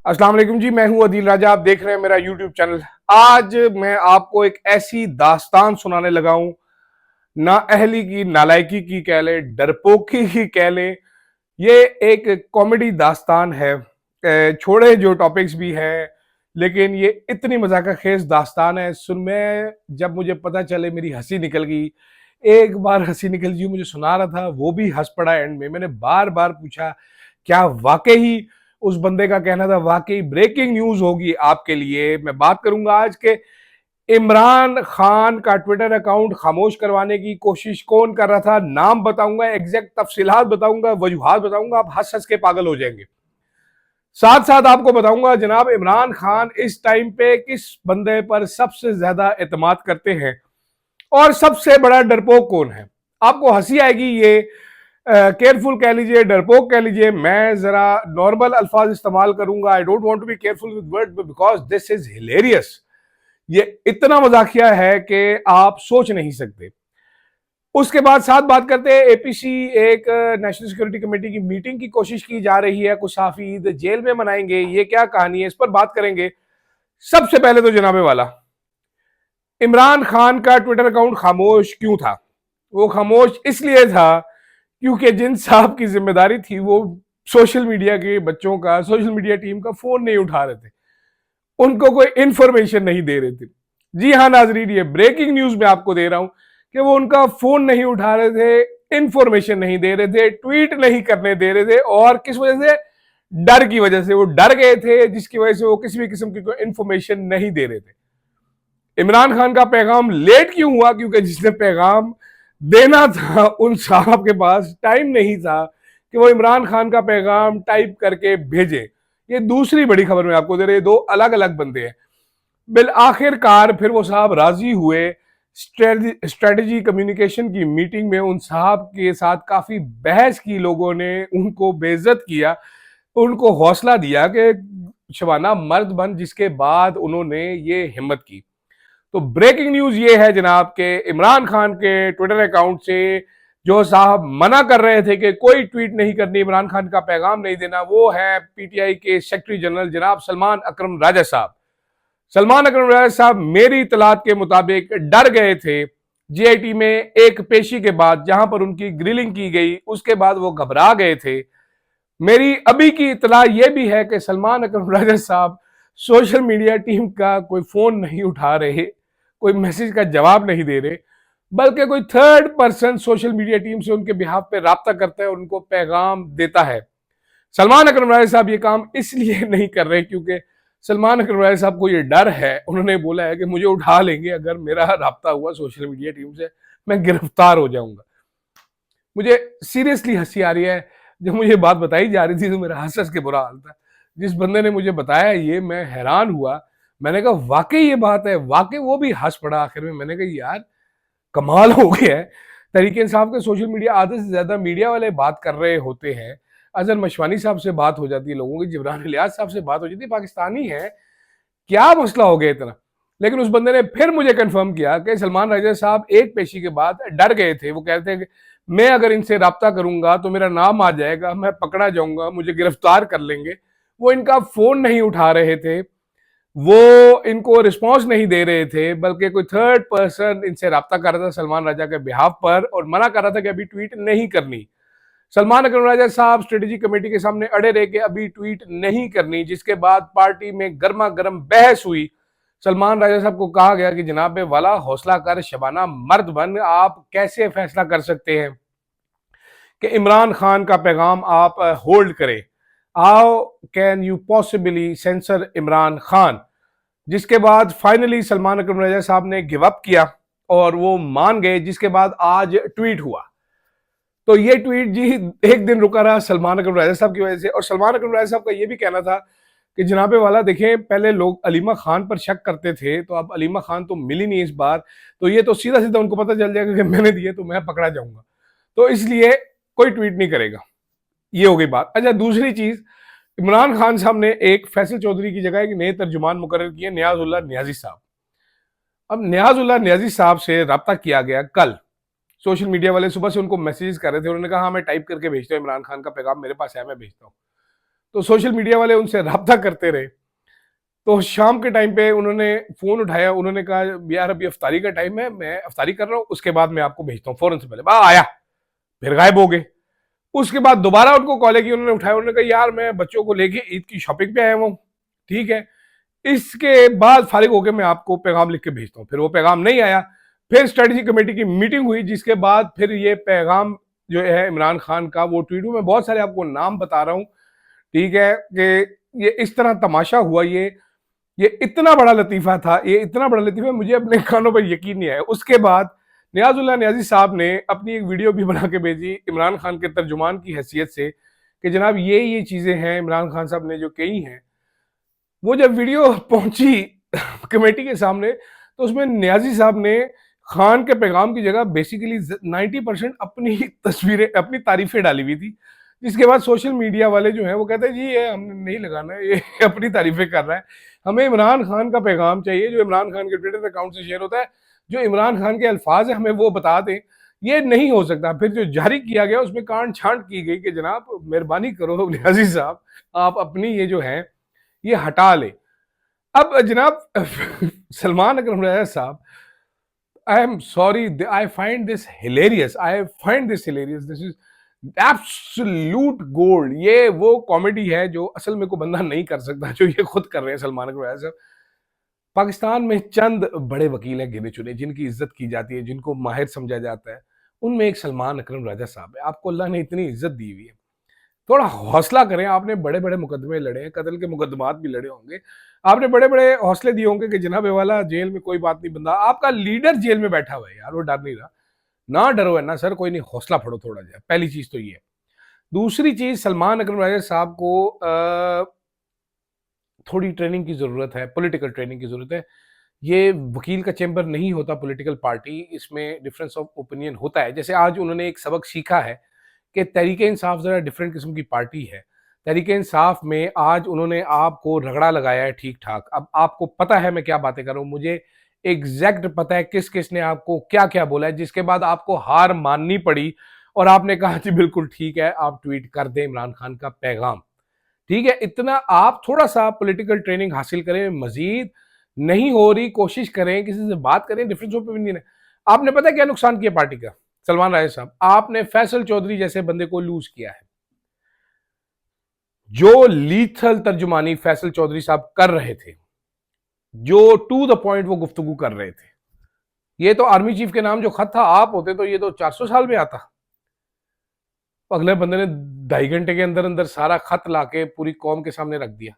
अस्सलाम वालेकुम जी, मैं हूं अदील राजा। आप देख रहे हैं मेरा यूट्यूब चैनल। आज मैं आपको एक ऐसी दास्तान सुनाने लगा हूं, ना अहली की, नालायकी की कह लें, डरपोकी की कह लें। ये एक कॉमेडी दास्तान है। छोड़े जो टॉपिक्स भी हैं, लेकिन ये इतनी मजाक खेज दास्तान है। सुन में जब मुझे पता चले मेरी हंसी निकल गई। एक बार हंसी निकल गई, मुझे सुना रहा था वो भी हंस पड़ा एंड में। मैंने बार बार पूछा क्या वाकई उस बंदे का कहना था वाकई ब्रेकिंग न्यूज होगी आपके लिए। मैं बात करूंगा आज के इमरान खान का ट्विटर अकाउंट खामोश करवाने की कोशिश कौन कर रहा था। नाम बताऊंगा, एग्जैक्ट तफसीलात बताऊंगा, वजूहात बताऊंगा, आप हंस हंस के पागल हो जाएंगे। साथ साथ आपको बताऊंगा जनाब इमरान खान इस टाइम पे किस बंदे पर सबसे ज्यादा एतमाद करते हैं और सबसे बड़ा डरपोक कौन है। आपको हंसी आएगी, ये केयरफुल कह लीजिए, डरपोक कह लीजिए। मैं जरा नॉर्मल अल्फाज इस्तेमाल करूंगा। I don't want to be careful with word because this is hilarious. ये इतना मजाकिया है कि आप सोच नहीं सकते। उसके बाद साथ बात करते हैं एपीसी, एक नेशनल सिक्योरिटी कमेटी की मीटिंग की कोशिश की जा रही है। कुछ साफी ईद जेल में मनाएंगे, ये क्या कहानी है, इस पर बात करेंगे। सबसे पहले तो जनाबे वाला, इमरान खान का ट्विटर अकाउंट खामोश क्यों था? वो खामोश इसलिए था क्योंकि जिन साहब की जिम्मेदारी थी वो सोशल मीडिया के बच्चों का, सोशल मीडिया टीम का फोन नहीं उठा रहे थे, उनको कोई इंफॉर्मेशन नहीं दे रहे थे। जी हाँ नाजरीन, ये ब्रेकिंग न्यूज मैं आपको दे रहा हूं कि वो उनका फोन नहीं उठा रहे थे, इंफॉर्मेशन नहीं दे रहे थे, ट्वीट नहीं करने दे रहे थे। और किस वजह से? डर की वजह से। वो डर गए थे, जिसकी वजह से वो किसी भी किस्म की कोई इंफॉर्मेशन नहीं दे रहे थे। इमरान खान का पैगाम लेट क्यों हुआ? क्योंकि जिसने पैगाम देना था उन साहब के पास टाइम नहीं था कि वो इमरान खान का पैगाम टाइप करके भेजे। ये दूसरी बड़ी खबर मैं आपको दे रही, दो अलग अलग बंदे हैं। बिल आखिरकार फिर वो साहब राजी हुए। स्ट्रेटजी कम्युनिकेशन की मीटिंग में उन साहब के साथ काफी बहस की, लोगों ने उनको बेइज्जत किया, उनको हौसला दिया कि शबाना मर्द बन, जिसके बाद उन्होंने ये हिम्मत की। तो ब्रेकिंग न्यूज ये है जनाब के इमरान खान के ट्विटर अकाउंट से जो साहब मना कर रहे थे कि कोई ट्वीट नहीं करनी, इमरान खान का पैगाम नहीं देना, वो है पीटीआई के सेक्रेटरी जनरल जनाब सलमान अकरम राजा साहब। सलमान अकरम राजा साहब मेरी इतलात के मुताबिक डर गए थे जीआईटी में एक पेशी के बाद, जहां पर उनकी ग्रिलिंग की गई, उसके बाद वो घबरा गए थे। मेरी अभी की इतला यह भी है कि सलमान अकरम राजा साहब सोशल मीडिया टीम का कोई फोन नहीं उठा रहे, कोई मैसेज का जवाब नहीं दे रहे, बल्कि कोई third person social media team से उनके बिहाफ पे राब्ता करता है और उनको पैगाम देता है। सलमान अकरम राजा साहब ये काम इसलिए नहीं कर रहे क्योंकि सलमान अकरम राजा साहब को ये डर है। उन्होंने बोला है कि मुझे उठा लेंगे, अगर मेरा राब्ता हुआ सोशल मीडिया टीम से मैं गिरफ्तार हो जाऊंगा। मुझे सीरियसली हंसी आ रही है। जब मुझे बात बताई जा रही थी तो मेरा हंस हंस के बुरा हाल था। जिस बंदे ने मुझे बताया ये, मैं हैरान हुआ। मैंने कहा वाकई ये बात है, वाकई। वो भी हंस पड़ा आखिर में। मैंने कहा यार कमाल हो गया है। तरीके साहब के सोशल मीडिया, आधे से ज्यादा मीडिया वाले बात कर रहे होते हैं। अजहर मशवानी साहब से बात हो जाती है लोगों की, जिब्रान इलियास साहब से बात हो जाती है, पाकिस्तानी है, क्या मसला हो गया इतना। लेकिन उस बंदे ने फिर मुझे कंफर्म किया कि सलमान राजा साहब एक पेशी के बाद डर गए थे। वो कहते हैं कि मैं अगर इनसे राब्ता करूंगा तो मेरा नाम आ जाएगा, मैं पकड़ा जाऊंगा, मुझे गिरफ्तार कर लेंगे। वो इनका फोन नहीं उठा रहे थे, वो इनको रिस्पॉन्स नहीं दे रहे थे, बल्कि कोई थर्ड पर्सन इनसे राब्ता कर रहा था सलमान राजा के बिहाफ पर और मना कर रहा था कि अभी ट्वीट नहीं करनी। सलमान अकरम राजा साहब स्ट्रेटेजी कमेटी के सामने अड़े रहे कि अभी ट्वीट नहीं करनी, जिसके बाद पार्टी में गर्मा गर्म बहस हुई। सलमान राजा साहब को कहा गया कि जनाब वाला हौसला कर, शबाना मर्द बन, आप कैसे फैसला कर सकते हैं कि इमरान खान का पैगाम आप होल्ड करें? How can you possibly sensor Imran Khan? जिसके बाद फाइनली सलमान अकरम राजा साहब ने गिव अप किया और वो मान गए, जिसके बाद आज ट्वीट हुआ। तो ये ट्वीट जी एक दिन रुका रहा सलमान अकरम राजा साहब की वजह से। और सलमान अकरम राजा साहब का ये भी कहना था कि जनाबे वाला देखें, पहले लोग अलीमा खान पर शक करते थे, तो अब अलीमा खान तो मिली नहीं इस बार, तो ये तो सीधा सीधा उनको पता चल जाएगा कि मैंने दिए तो मैं पकड़ा जाऊंगा, तो इसलिए कोई ट्वीट नहीं करेगा। ये हो गई बात। अच्छा, दूसरी चीज, इमरान खान साहब ने एक फैसल चौधरी की जगह एक नए तर्जुमान मुकर्रर किए, नियाजुल्लाह नियाजी साहब। अब नियाजुल्लाह नियाजी साहब से रब्ता किया गया कल। सोशल मीडिया वाले सुबह से उनको मैसेज कर रहे थे। उन्होंने कहा हाँ मैं टाइप करके भेजता हूँ, इमरान खान का पैगाम मेरे पास है, मैं भेजता हूँ। तो सोशल मीडिया वाले उनसे रब्ता करते रहे। तो शाम के टाइम पे उन्होंने फोन उठाया, उन्होंने कहा यार अभी अफ्तारी का टाइम है, मैं अफ्तारी कर रहा हूँ, उसके बाद मैं आपको भेजता हूँ फौरन से पहले। आया, फिर गायब हो गए। उसके बाद दोबारा उनको कॉल की, उन्होंने उठाया, उन्होंने कहा यार मैं बच्चों को लेके ईद की शॉपिंग पे आया हूँ, ठीक है, इसके बाद फारिग होकर मैं आपको पैगाम लिख के भेजता हूँ। फिर वो पैगाम नहीं आया। फिर स्ट्रेटेजी कमेटी की मीटिंग हुई, जिसके बाद फिर ये पैगाम जो है इमरान खान का वो ट्वीट हुआ। मैं बहुत सारे आपको नाम बता रहा हूँ, ठीक है, कि ये इस तरह तमाशा हुआ। ये इतना बड़ा लतीफा था, ये इतना बड़ा लतीफा, मुझे अपने कानों पर यकीन नहीं आया। उसके बाद नियाजुल्लाह नियाजी साहब ने अपनी एक वीडियो भी बना के भेजी इमरान खान के तर्जुमान की हैसियत से कि जनाब ये चीजें हैं इमरान खान साहब ने जो कही हैं। वो जब वीडियो पहुंची कमेटी के सामने, तो उसमें नियाजी साहब ने खान के पैगाम की जगह बेसिकली 90% अपनी तस्वीरें, अपनी तारीफें डाली हुई थी। जिसके बाद सोशल मीडिया वाले जो हैं वो कहते हैं जी ये हमने नहीं लगाना है, ये अपनी तारीफें कर रहा है, हमें इमरान खान का पैगाम चाहिए जो इमरान खान के ट्विटर अकाउंट से शेयर होता है, जो इमरान खान के अल्फाज है हमें वो बता दें। ये नहीं हो सकता। फिर जो जारी किया गया उसमें कांट छांट की गई कि जनाब मेहरबानी करो नियाजी साहब, आप अपनी ये जो है ये हटा ले। अब जनाब सलमान अकरम रज़ा साहब, I am sorry, I find this hilarious, I find this hilarious, this is absolute gold. ये वो कॉमेडी है जो असल में कोई बंदा नहीं कर सकता, जो ये खुद कर रहे हैं सलमान अकरम रज़ा साहब। पाकिस्तान में चंद बड़े वकील हैं गिने चुने, जिनकी इज्जत की जाती है, जिनको माहिर समझा जाता है, उनमें एक सलमान अकरम रज़ा साहब है। आपको अल्लाह ने इतनी इज्जत दी हुई है, थोड़ा हौसला करें। आपने बड़े बड़े मुकदमे लड़े हैं, कत्ल के मुकदमात भी लड़े होंगे, आपने बड़े बड़े हौसले दिए होंगे कि जनाब वाला जेल में कोई बात नहीं, बंदा आपका लीडर जेल में बैठा हुआ है यार, वो डर नहीं रहा। ना डरो है ना सर, कोई नहीं, हौसला फड़ो थोड़ा जाए। पहली चीज तो ये। दूसरी चीज, सलमान अकरम राजा साहब को थोड़ी ट्रेनिंग की जरूरत है, पॉलिटिकल ट्रेनिंग की जरूरत है। ये वकील का चैम्बर नहीं होता पॉलिटिकल पार्टी, इसमें डिफरेंस ऑफ ओपिनियन होता है। जैसे आज उन्होंने एक सबक सीखा है कि तहरीक इंसाफ जरा डिफरेंट किस्म की पार्टी है। तहरीक इंसाफ में आज उन्होंने आपको रगड़ा लगाया है ठीक ठाक। अब आपको पता है मैं क्या बातें कर रहा हूं, मुझे एग्जैक्ट पता है किस किस ने आपको क्या क्या बोला है, जिसके बाद आपको हार माननी पड़ी और आपने कहा जी बिल्कुल ठीक है, आप ट्वीट कर दें इमरान खान का पैगाम। ठीक है, इतना आप थोड़ा सा पॉलिटिकल ट्रेनिंग हासिल करें, मजीद नहीं हो रही कोशिश करें, किसी से बात करें, डिफरेंस ऑफ ओपिनियन है। आपने पता है क्या नुकसान किया पार्टी का सलमान राय साहब? आपने फैसल चौधरी जैसे बंदे को लूज किया है। जो लीथल तर्जुमानी फैसल चौधरी साहब कर रहे थे, जो टू द पॉइंट वो गुफ्तगू कर रहे थे, ये तो आर्मी चीफ के नाम जो खत था, आप होते तो ये तो 400 साल में आता। अगले बंदे ने 2.5 घंटे के अंदर अंदर सारा खत लाके पूरी कौम के सामने रख दिया।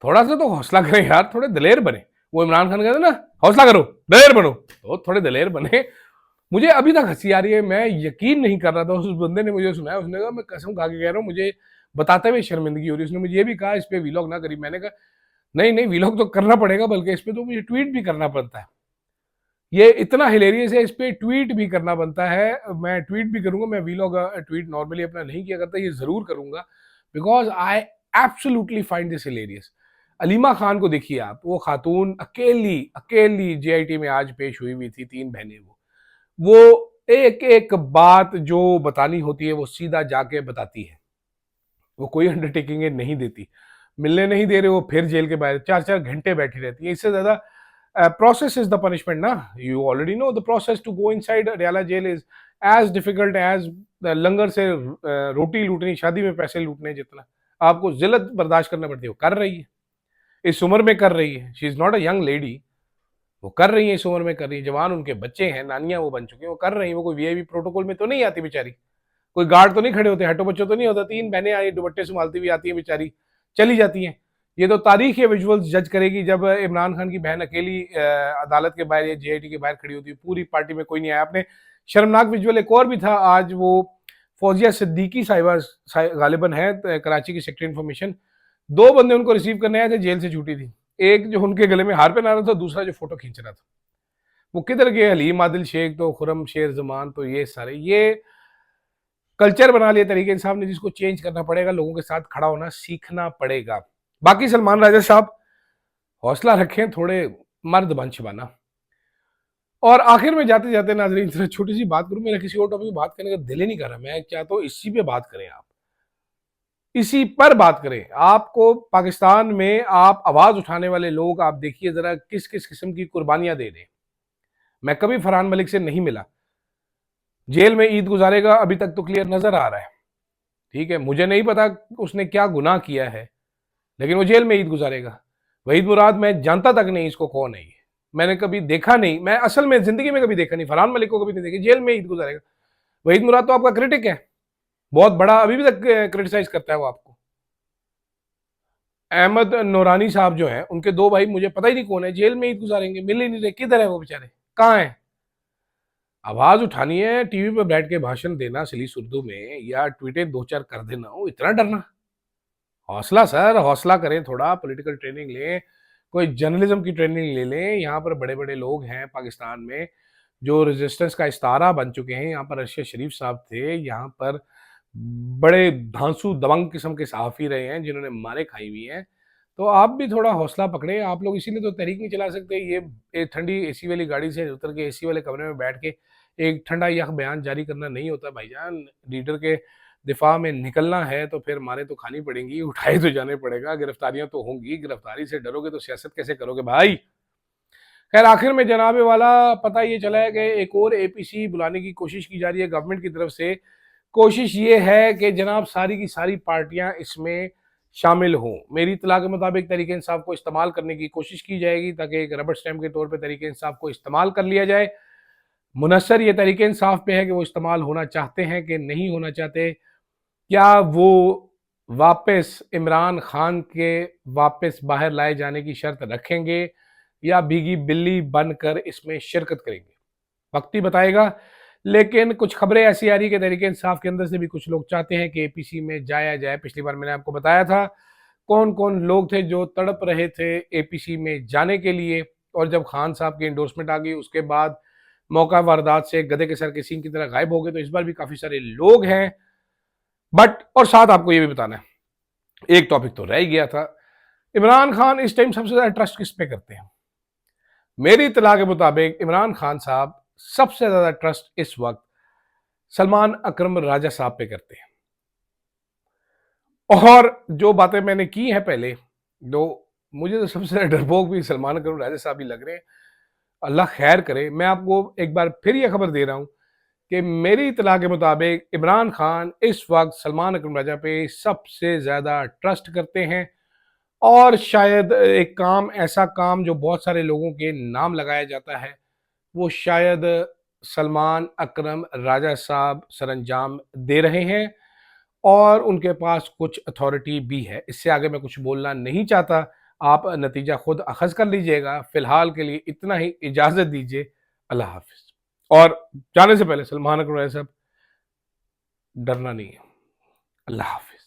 थोड़ा सा तो हौसला करें यार, थोड़े दलेर बने। वो इमरान खान कहते ना हौसला करो, दलेर बनो, तो थोड़े दलेर बने। मुझे अभी तक हंसी आ रही है, मैं यकीन नहीं कर रहा था। उस बंदे ने मुझे सुनाया, उसने कहा मैं कसम खा के कह रहा हूँ, मुझे बताते हुए शर्मिंदगी हो रही है। उसने मुझे ये भी कहा इस पे वीलॉग ना करी। मैंने कहा नहीं नहीं, वीलॉग तो करना पड़ेगा, बल्कि इस पे तो मुझे ट्वीट भी करना पड़ता है। ये इतना हिलेरियस है, इस पे ट्वीट भी करना बनता है। मैं ट्वीट भी करूंगा। मैं वीलॉग ट्वीट नॉर्मली अपना नहीं किया करता, ये जरूर करूंगा, because I absolutely find this hilarious. Aleema Khan को देखिए आप, वो खातून अकेली अकेली जेआईटी में आज पेश हुई हुई थी, 3 बहनें। वो एक एक बात जो बतानी होती है वो सीधा जाके बताती है। वो कोई अंडरटेकिंग नहीं देती, मिलने नहीं दे रहे, वो फिर जेल के बाहर 4-4 घंटे बैठी रहती है। इससे ज्यादा प्रोसेस इज द पनिशमेंट ना। You already know the process to go inside Adiala jail is as difficult as langar से रोटी लूटनी, शादी में पैसे लूटने जितना आपको जिल्लत बर्दाश्त करना पड़ती है, वो कर रही है। इस उम्र में कर रही है। She is not a young lady, वो कर रही है, इस उम्र में कर रही है। जवान उनके बच्चे हैं, नानियां वो बन चुके हैं, वो कर रही है। वो कोई वीआईपी प्रोटोकॉल में तो नहीं आती बेचारी, कोई गार्ड तो नहीं खड़े होते, हटो बच्चों तो नहीं होता। 3 बहनें आई दुपट्टे संभालती हुई आती हैं बेचारी, चली जाती हैं। ये तो तारीख है, विजुअल्स जज करेगी। जब इमरान खान की बहन अकेली अदालत के बाहर या जेआईटी के बाहर खड़ी होती है, पूरी पार्टी में कोई नहीं आया। आपने शर्मनाक विजुअल एक और भी था आज, वो फौजिया सिद्दीकी साहिबा गालिबन है, कराची की सेक्रेटरी इन्फॉर्मेशन। 2 बंदे उनको रिसीव करने आए थे, जेल से छूटी थी। एक जो उनके गले में हार पहना रहा था, दूसरा जो फोटो खींच रहा था। वो किधर गए? हलीम आदिल शेख तो, खुरम शेर जमान तो, ये सारे ये कल्चर बना लिया तरीके इंसाफ ने, जिसको चेंज करना पड़ेगा। लोगों के साथ खड़ा होना सीखना पड़ेगा। बाकी सलमान राजा साहब हौसला रखें, थोड़े मर्द बन बना। और आखिर में जाते जाते नाजरीन छोटी सी बात करूं, मेरा किसी और टॉपिक में बात करने का दिल ही नहीं कर रहा। मैं चाहता हूं इसी पे बात करें आप। इसी पर बात करें। आपको पाकिस्तान में आप आवाज उठाने वाले लोग आप देखिए जरा किस किस किस्म की कुर्बानियां दे रहे हैं। मैं कभी फरहान मलिक से नहीं मिला, जेल में ईद गुजारेगा अभी तक तो क्लियर नजर आ रहा है। ठीक है, मुझे नहीं पता उसने क्या गुनाह किया है, लेकिन वो जेल में ईद गुजारेगा। वहीद मुराद मैं जानता तक नहीं इसको कौन है, मैंने कभी देखा नहीं, मैं असल में जिंदगी में कभी देखा नहीं, फरहान मलिक को कभी नहीं देखी, जेल में ईद गुजारेगा। वहीद मुराद तो आपका क्रिटिक है, बहुत बड़ा, अभी भी तक क्रिटिसाइज करता है वो आपको। अहमद नूरानी साहब जो है, उनके दो भाई मुझे पता ही नहीं कौन है, जेल में ईद गुजारेंगे, मिल ही नहीं रहे, किधर है वो बेचारे, कहाँ है। आवाज उठानी है, टीवी पे बैठ के भाषण देना सलीस उर्दू में या ट्वीटें दो चार कर देना, वो इतना डरना। हौसला सर, हौसला करें, थोड़ा पॉलिटिकल ट्रेनिंग लें, कोई जर्नलिज्म की ट्रेनिंग ले लें। यहाँ पर बड़े बड़े लोग हैं पाकिस्तान में जो रेजिस्टेंस का इस्तारा बन चुके हैं। यहाँ पर अरशद शरीफ साहब थे, यहाँ पर बड़े धांसू दबंग किस्म के सहाफ़ी रहे हैं जिन्होंने मारे खाई हुई हैं। तो आप भी थोड़ा हौसला पकड़े। आप लोग इसीलिए तो तहरीक नहीं चला सकते। ये ठंडी एसी वाली गाड़ी से उतर के एसी वाले कमरे में बैठ के एक ठंडा यख बयान जारी करना नहीं होता भाईजान। लीडर के दिफा में निकलना है तो फिर मारे तो खानी पड़ेंगी, उठाए तो जाने पड़ेगा, गिरफ्तारियां तो होंगी। गिरफ्तारी से डरोगे तो सियासत कैसे करोगे भाई। खैर आखिर में जनाबे वाला पता ये चला है कि एक और एपीसी बुलाने की कोशिश की जा रही है गवर्नमेंट की तरफ से। कोशिश ये है कि जनाब सारी की सारी पार्टियां इसमें शामिल हों। मेरी इत्तला के मुताबिक तहरीक इंसाफ को इस्तेमाल करने की कोशिश की जाएगी ताकि एक रबर स्टैम्प के तौर पर तहरीक इंसाफ को इस्तेमाल कर लिया जाए। मुनस्सर ये तहरीक इंसाफ पे है कि वो इस्तेमाल होना चाहते हैं कि नहीं होना चाहते। क्या वो वापस इमरान खान के वापस बाहर लाए जाने की शर्त रखेंगे या भीगी बिल्ली बनकर इसमें शिरकत करेंगे, वक्त ही बताएगा। लेकिन कुछ खबरें ऐसी आ रही कि तहरीक इंसाफ के अंदर से भी कुछ लोग चाहते हैं कि एपीसी में जाया जाए। पिछली बार मैंने आपको बताया था कौन कौन लोग थे जो तड़प रहे थे एपीसी में जाने के लिए, और जब खान साहब की एंडोर्समेंट आ गई उसके बाद मौका वारदात से गधे के सर के सींग की तरह गायब हो गए। तो इस बार भी काफी सारे लोग हैं। बट और साथ आपको ये भी बताना है, एक टॉपिक तो रह ही गया था, इमरान खान इस टाइम सबसे ज्यादा ट्रस्ट किस पे करते हैं। मेरी इत्तला के मुताबिक इमरान खान साहब सबसे ज्यादा ट्रस्ट इस वक्त सलमान अकरम राजा साहब पे करते हैं। और जो बातें मैंने की हैं पहले, जो मुझे तो सबसे ज्यादा डरपोक भी सलमान अकरम राजा साहब ही लग रहे हैं। अल्लाह खैर करे। मैं आपको एक बार फिर यह खबर दे रहा हूं कि मेरी इत्तला के मुताबिक इमरान खान इस वक्त सलमान अकरम राजा पे सबसे ज्यादा ट्रस्ट करते हैं। और शायद एक काम, ऐसा काम जो बहुत सारे लोगों के नाम लगाया जाता है, वो शायद सलमान अकरम राजा साहब सरंजाम दे रहे हैं और उनके पास कुछ अथॉरिटी भी है। इससे आगे मैं कुछ बोलना नहीं चाहता, आप नतीजा खुद अखज़ कर लीजिएगा। फिलहाल के लिए इतना ही, इजाज़त दीजिए। अल्लाह हाफिज़। और जाने से पहले सलमान अकरम राजा साहब, डरना नहीं है। अल्लाह हाफिज़।